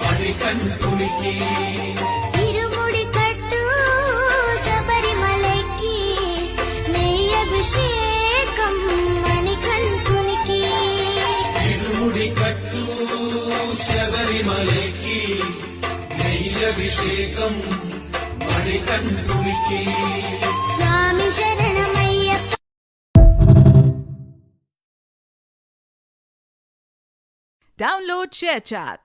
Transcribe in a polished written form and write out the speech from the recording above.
మణికంఠునికి ఇరుముడి కట్టు శబరిమలకి నెయ్యభిషేకం మణికంఠునికి ఇరుముడి కట్టు శబరిమలకి నెయ్యభిషేకం మణికంఠునికి స్వామి శరణమయ్యప్ప. Download ShareChat.